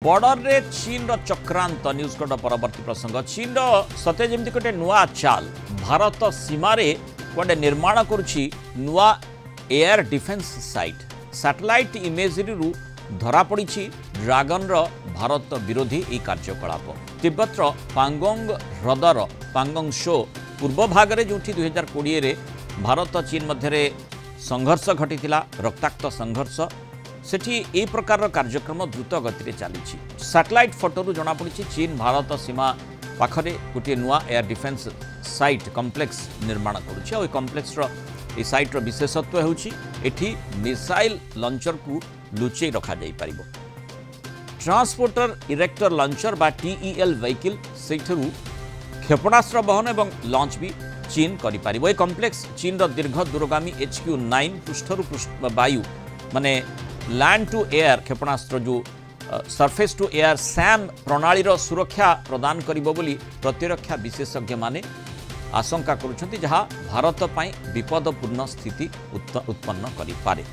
Border रे चीन रो चक्रांत news code परवर्ती प्रसंग चीन रो सते जेमती गोटे नुआ चाल भारत सीमारे गोटे निर्माण करुछि नुआ air defence site satellite imagery रु धरा पड़ी ड्रैगन रो भारत विरोधी ए कार्यकलाप तिब्बत पांगोंग ह्रदर पांगोंग शो पूर्व भागरे जोठी 2020 रे भारत चीन मध्य संघर्ष घटी रक्ताक्त संघर्ष सेठी ए प्रकार कार्यक्रम द्रुत गति चली सैटेलाइट फोटो जनापड़ी चीन भारत सीमा पाखरे गोटे नुआ एयर डिफेंस साइट कम्प्लेक्स निर्माण करुच्ची कम्प्लेक्स साइट विशेषत्व होठी मिसाइल लॉन्चर को लुचई रखा जाई परिबो ट्रांसपोर्टर इरेक्टर लॉन्चर बा टीईएल व्हीकल सेठरू क्षेपणास्त्र बहन एवं लॉन्च भी चीन करि परिबो ए कम्प्लेक्स चीन रो दीर्घ दूरगामी HQ-9 पृष्ठरू वायु माने लैंड टू एयर क्षेपणास्त्र जो सरफेस टू एयर सैम प्रणाली सुरक्षा प्रदान करिबो बोली प्रतिरक्षा विशेषज्ञ माने आशंका करुछंती जहाँ भारत पई विपदपूर्ण स्थिति उत्पन्न करि पारे।